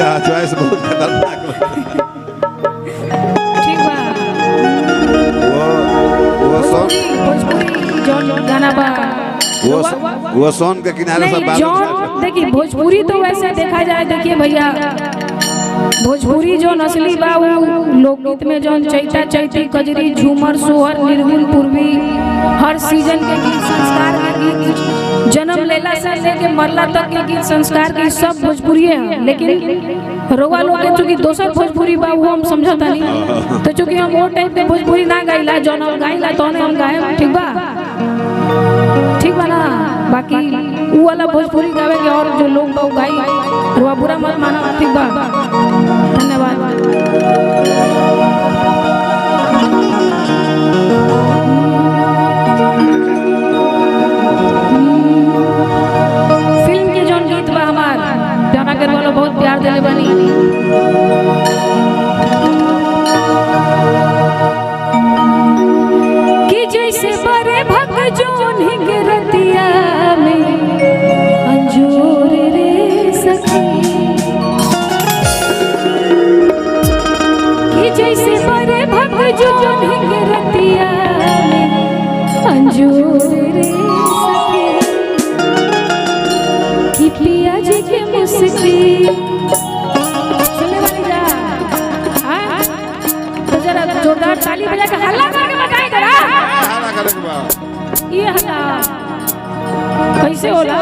भैया चॉइस बहुत खतरनाक ठीक बा। वो सॉन्ग भोजपुरी जौन गाना बा वो सॉन्ग के किनारे सब बात देखिए भोजपुरी तो वैसे देखा जाए, देखिए भैया भोजपुरी जो नस्ली बा वो लोकगीत में जो चैता चैती कजरी झूमर सोहर निर्गुण पूर्वी हर सीजन के गीत संस्कार के गीत जन्म लेला से लेके मरला तक के गीत संस्कार के सब भोजपुरी है। लेकिन रोवा लोग के चूंकि दोसर भोजपुरी बा वो हम समझता नहीं, तो चूंकि हम वो टाइप के भोजपुरी ना गाइला जौन हम गाइला तो हम गाए ठीक बा, ठीक बा ना। बाकी वो वाला भोजपुरी गावे के और जो लोग बा गाई रोवा बुरा मत माना, ठीक बा। धन्यवाद। फिल्म के जौन गीत बा हमार जाना कर वाला बहुत प्यार दिले बनी। कि जैसे बड़े भक्त जो निगरतिया में अंजूर रे सखी, कि जैसे बड़े भक्त जो निगरतिया में अंजूर रे सखी, कि पिया जी के मुस्की सुनने वाली जा, हाँ तो जरा जोरदार ताली बजा के हल्ला करके बताए जरा ये हल्ला कैसे होला,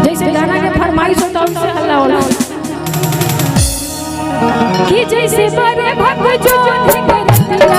जैसे गाना के फरमाइश होता उससे हल्ला होला। कि जैसे बड़े भक्त जो निगरतिया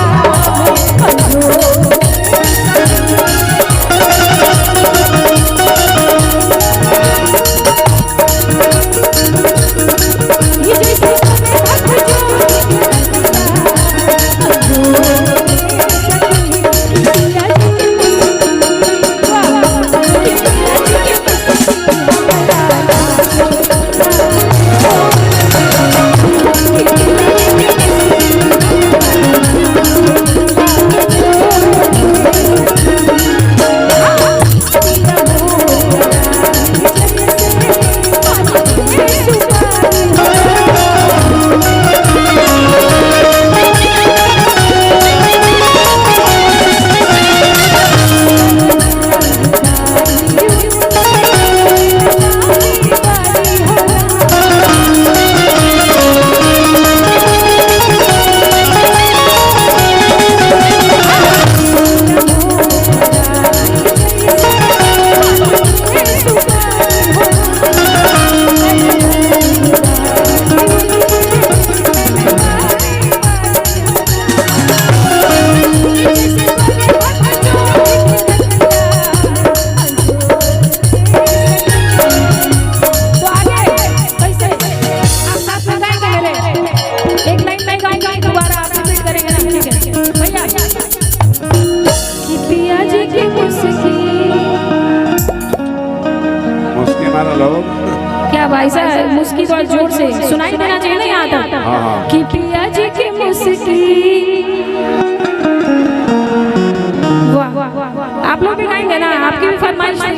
क्या भाई साहब मुस्की तो जोर से सुनाई देना चाहिए ना यहाँ तक। कि पिया जी की मुस्की, वाह आप लोग भी गाएंगे ना, आपकी भी फरमाइश है।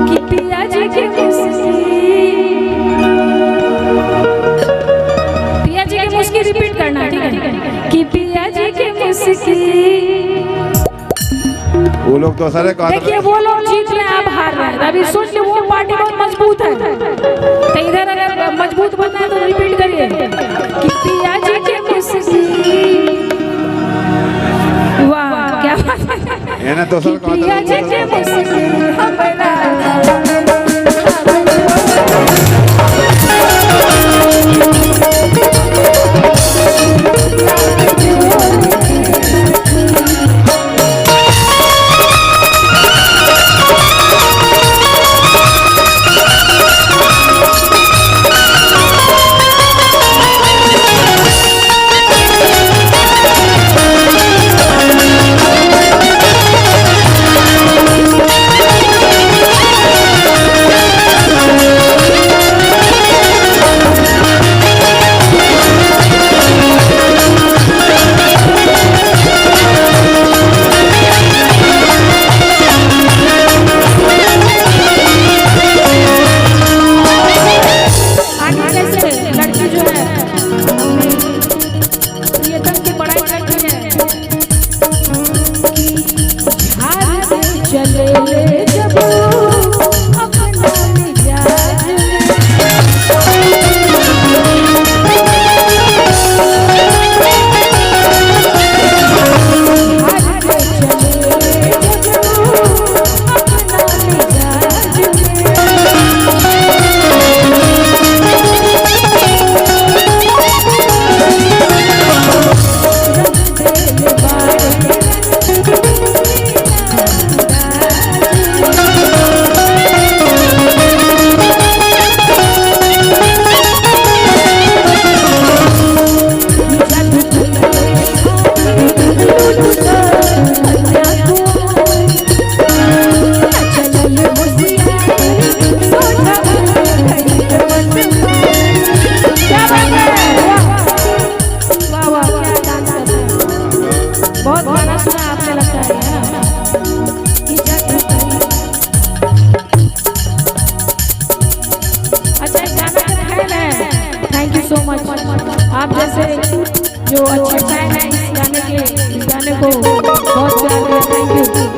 कि पिया जी की मुस्की, पिया जी की मुस्की रिपीट करना, ठीक है। कि पिया जी की मुस्की, वो लोग तो सारे देखिए वो लोग जीत रहे हैं, आप हार रहे हैं। अभी सोच लो वो पार्टी बहुत मजबूत है, तो इधर अगर मजबूत बनना है तो रिपीट करिए। कि पिया जी के मुस्की, वाह क्या बात है। ये ना तो सर पिया जी के मुस्की हमारा सो मच। आप जैसे जो अच्छे फैन हैं इस गाने को बहुत प्यार दिया। Thank you.